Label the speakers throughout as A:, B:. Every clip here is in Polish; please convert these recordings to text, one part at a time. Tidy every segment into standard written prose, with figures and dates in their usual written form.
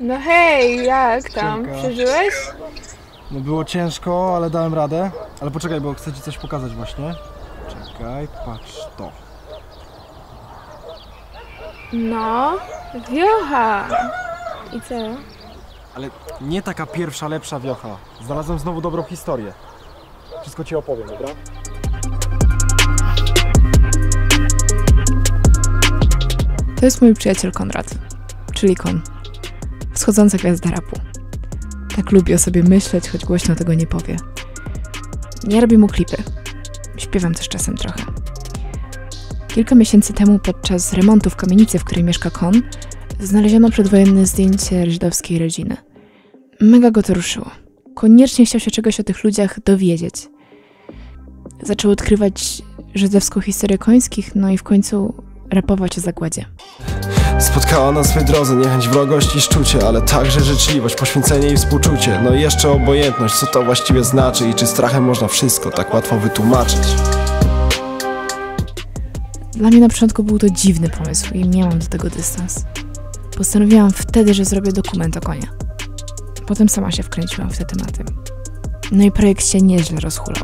A: No hej, jak tam?
B: Cienka.
A: Przeżyłeś?
B: No było ciężko, ale dałem radę. Ale poczekaj, bo chcę ci coś pokazać właśnie. Czekaj, patrz to.
A: No, wiocha. I co?
B: Ale nie taka pierwsza, lepsza wiocha. Znalazłem znowu dobrą historię. Wszystko ci opowiem, dobra?
C: To jest mój przyjaciel Konrad, czyli Kon. Wschodząca gwiazda rapu. Tak lubi o sobie myśleć, choć głośno tego nie powie. Ja robię mu klipy. Śpiewam też czasem trochę. Kilka miesięcy temu podczas remontu w kamienicy, w której mieszka Kon, znaleziono przedwojenne zdjęcie żydowskiej rodziny. Mega go to ruszyło. Koniecznie chciał się czegoś o tych ludziach dowiedzieć. Zaczął odkrywać żydowską historię końskich, no i w końcu rapować o zagładzie.
D: Spotkała na swej drodze niechęć, wrogość i szczucie, ale także życzliwość, poświęcenie i współczucie. No i jeszcze obojętność, co to właściwie znaczy i czy strachem można wszystko tak łatwo wytłumaczyć.
C: Dla mnie na początku był to dziwny pomysł i miałam do tego dystans. Postanowiłam wtedy, że zrobię dokument o Konia. Potem sama się wkręciłam w te tematy. No i projekt się nieźle rozhulał.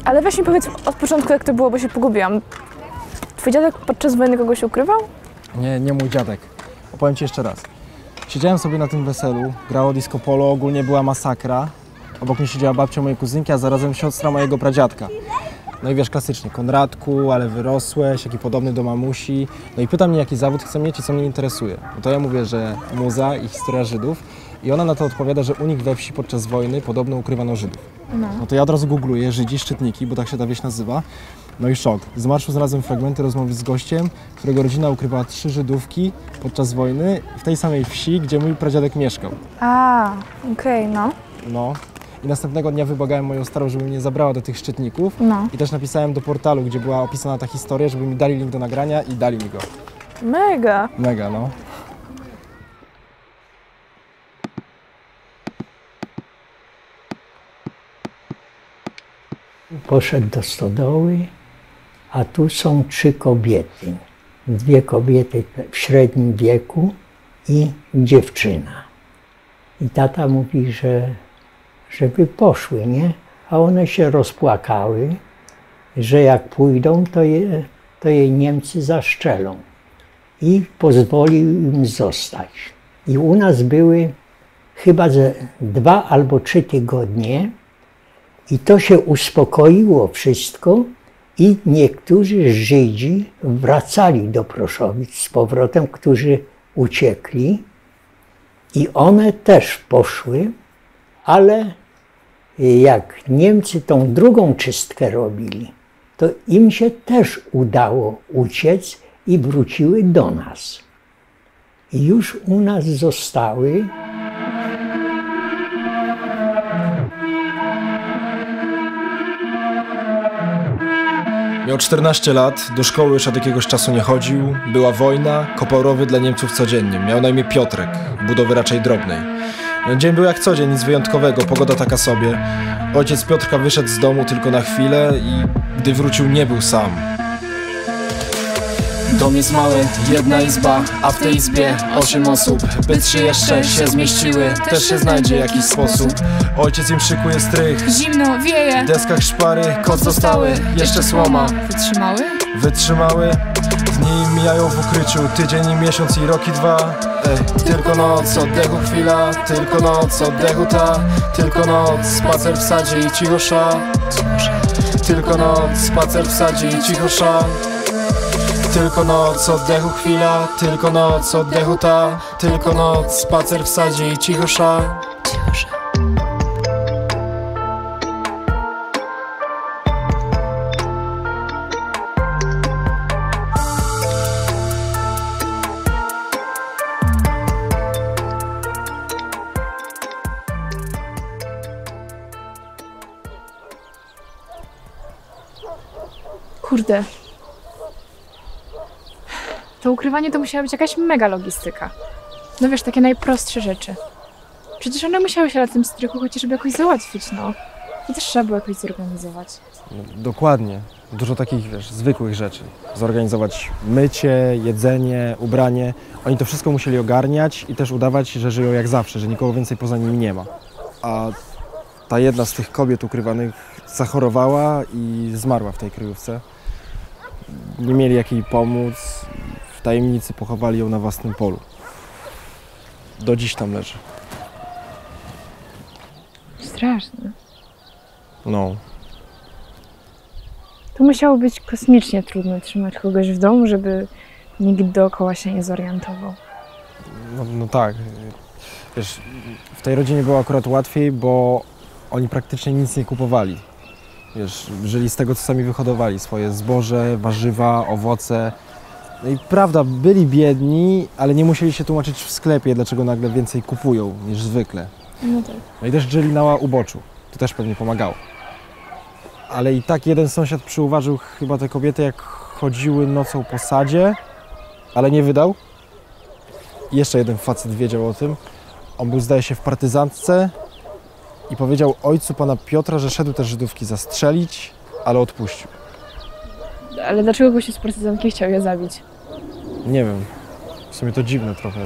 A: Ale weź mi powiedz od początku, jak to było, bo się pogubiłam. Twój dziadek podczas wojny kogoś ukrywał?
B: Nie mój dziadek. Opowiem ci jeszcze raz. Siedziałem sobie na tym weselu, grało disco polo, ogólnie była masakra. Obok mnie siedziała babcia mojej kuzynki, a zarazem siostra mojego pradziadka. No i wiesz, klasycznie, Konradku, ale wyrosłeś, jaki podobny do mamusi. No i pyta mnie, jaki zawód chcę mieć i co mnie interesuje. No to ja mówię, że muza i historia Żydów. I ona na to odpowiada, że u nich we wsi podczas wojny podobno ukrywano Żydów. No to ja od razu googluję Żydzi, szczytniki, bo tak się ta wieś nazywa. No i szok. Z marszu znalazłem fragmenty rozmowy z gościem, którego rodzina ukrywała 3 Żydówki podczas wojny w tej samej wsi, gdzie mój pradziadek mieszkał.
A: Okej, no.
B: No. I następnego dnia wybłagałem moją starą, żeby mnie zabrała do tych szczytników.
A: No.
B: I też napisałem do portalu, gdzie była opisana ta historia, żeby mi dali link do nagrania i dali mi go.
A: Mega.
B: Mega, no.
E: Poszedł do stodoły, a tu są 3 kobiety. 2 kobiety w średnim wieku i dziewczyna. I tata mówi, żeby poszły, nie? A one się rozpłakały, że jak pójdą, to jej Niemcy zaszczelą. I pozwolił im zostać. I u nas były chyba ze 2 albo 3 tygodnie. I to się uspokoiło wszystko i niektórzy Żydzi wracali do Proszowic z powrotem, którzy uciekli. I one też poszły, ale jak Niemcy tą drugą czystkę robili, to im się też udało uciec i wróciły do nas. I już u nas zostały.
D: Miał 14 lat, do szkoły już od jakiegoś czasu nie chodził, była wojna, kopał rowy dla Niemców codziennie. Miał na imię Piotrek, budowy raczej drobnej. Dzień był jak co dzień, nic wyjątkowego, pogoda taka sobie. Ojciec Piotrka wyszedł z domu tylko na chwilę i gdy wrócił, nie był sam.
F: Dom jest mały, 1 izba, a w tej izbie 8 osób. By 3 jeszcze się zmieściły, też się znajdzie jakiś sposób.
D: Ojciec im szykuje strych,
A: Zimno, wieje.
D: w deskach szpary,
F: Koc zostały, jeszcze słoma.
A: Wytrzymały?
D: wytrzymały. Dni mijają w ukryciu, tydzień i miesiąc i rok i 2.
F: Tylko noc, oddechu chwila, tylko noc, oddechu ta. Tylko noc, spacer w sadzie i cicho sza. Tylko noc, spacer w sadzie i cicho sza. Tylko noc, oddechu chwila, tylko noc, oddechu ta. Tylko noc, spacer w sadzie i cicho sza.
A: Kurde. To ukrywanie to musiała być jakaś mega logistyka. No wiesz, takie najprostsze rzeczy.
C: Przecież one musiały się na tym strychu chociażby jakoś załatwić, no. I też trzeba było jakoś zorganizować.
B: No, dokładnie. Dużo takich, wiesz, zwykłych rzeczy. Zorganizować mycie, jedzenie, ubranie. Oni to wszystko musieli ogarniać i też udawać, że żyją jak zawsze, że nikogo więcej poza nimi nie ma. A ta jedna z tych kobiet ukrywanych zachorowała i zmarła w tej kryjówce. Nie mieli jak jej pomóc. W tajemnicy pochowali ją na własnym polu. Do dziś tam leży.
C: Straszne.
B: No.
C: To musiało być kosmicznie trudno trzymać kogoś w domu, żeby nikt dookoła się nie zorientował.
B: No tak. Wiesz, w tej rodzinie było akurat łatwiej, bo oni praktycznie nic nie kupowali. Wiesz, żyli z tego, co sami wyhodowali. Swoje zboże, warzywa, owoce. No i prawda, byli biedni, ale nie musieli się tłumaczyć w sklepie, dlaczego nagle więcej kupują niż zwykle.
C: No tak.
B: No i też żyli na uboczu. To też pewnie pomagało. Ale i tak jeden sąsiad przyuważył chyba te kobiety, jak chodziły nocą po sadzie, ale nie wydał. I jeszcze jeden facet wiedział o tym. On był, zdaje się, w partyzantce i powiedział ojcu pana Piotra, że szedł te Żydówki zastrzelić, ale odpuścił.
C: Ale dlaczego gościu z partyzantki chciał je zabić?
B: Nie wiem. W sumie to dziwne trochę.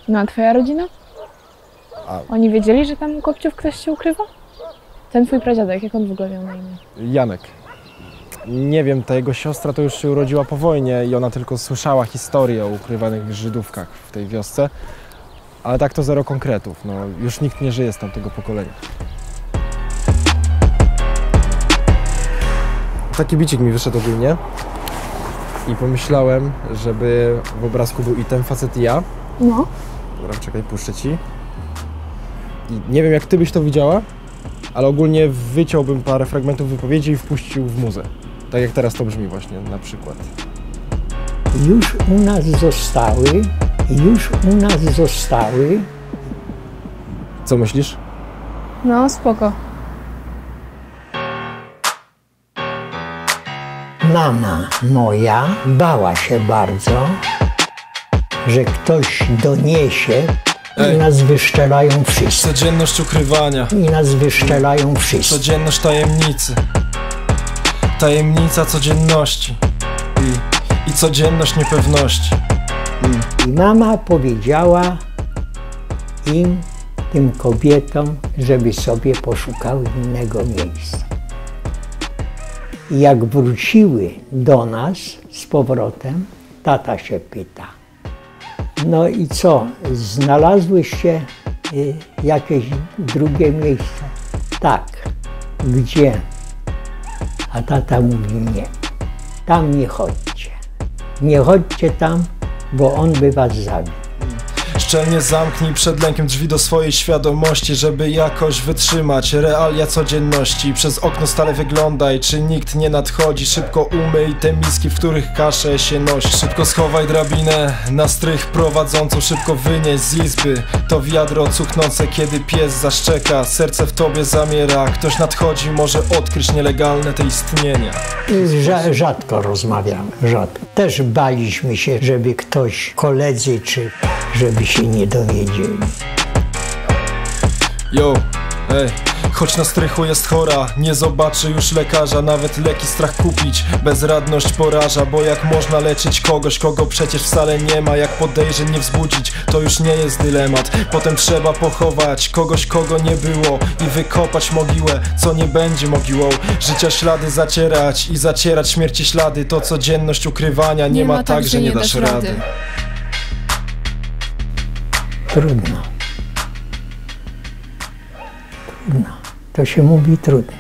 C: No a twoja rodzina?
B: A-
C: Oni wiedzieli, że tam Kopciów ktoś się ukrywa? Ten twój pradziadek, jak on w ogóle miał na imię?
B: Janek. Nie wiem, ta jego siostra to już się urodziła po wojnie i ona tylko słyszała historię o ukrywanych Żydówkach w tej wiosce. Ale tak to zero konkretów. No, już nikt nie żyje z tamtego pokolenia. Taki bicik mi wyszedł ogólnie i pomyślałem, żeby w obrazku był i ten facet i ja.
C: No.
B: Dobra, czekaj, puszczę ci. I nie wiem, jak ty byś to widziała, ale ogólnie wyciąłbym parę fragmentów wypowiedzi i wpuścił w muzę. Tak jak teraz to brzmi właśnie na przykład.
E: Już u nas zostały.
B: Co myślisz?
C: No, spoko.
E: Mama moja bała się bardzo, że ktoś doniesie i nas wyszczelają wszyscy.
D: Codzienność ukrywania,
E: I nas wyszczelają wszyscy.
D: codzienność tajemnicy, tajemnica codzienności i codzienność niepewności.
E: I mama powiedziała im, tym kobietom, żeby sobie poszukały innego miejsca. I jak wróciły do nas z powrotem, tata się pyta: no i co, znalazłyście jakieś drugie miejsce? Tak. Gdzie? A tata mówi: nie, tam nie chodźcie. Nie chodźcie tam, bo on by was zabił.
D: Szczelnie zamknij przed lękiem drzwi do swojej świadomości, żeby jakoś wytrzymać realia codzienności. Przez okno stale wyglądaj, czy nikt nie nadchodzi. Szybko umyj te miski, w których kaszę się nosi. Szybko schowaj drabinę na strych prowadzącą. Szybko wynieś z izby to wiadro cuchnące, kiedy pies zaszczeka. Serce w tobie zamiera, ktoś nadchodzi, może odkryć nielegalne te istnienia.
E: Rzadko rozmawiamy, rzadko. Też baliśmy się, żeby ktoś, koledzy, czy żeby się nie dowiedzieli.
D: Yo, ej, choć na strychu jest chora, nie zobaczy już lekarza. Nawet leki strach kupić, bezradność poraża. Bo jak można leczyć kogoś, kogo przecież wcale nie ma? Jak podejrzeń nie wzbudzić, to już nie jest dylemat. Potem trzeba pochować kogoś, kogo nie było i wykopać mogiłę, co nie będzie mogiłą. Życia ślady zacierać i zacierać śmierci ślady. To codzienność ukrywania, nie ma tak, że nie dasz rady.
E: Trudno. Trudno. To się mówi trudno.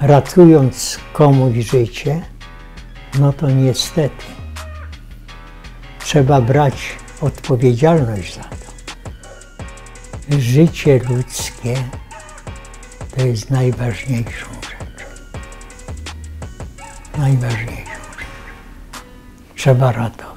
E: Ratując komuś życie, no to niestety trzeba brać odpowiedzialność za to. Życie ludzkie to jest najważniejszą rzeczą. Najważniejszą rzeczą. Trzeba ratować.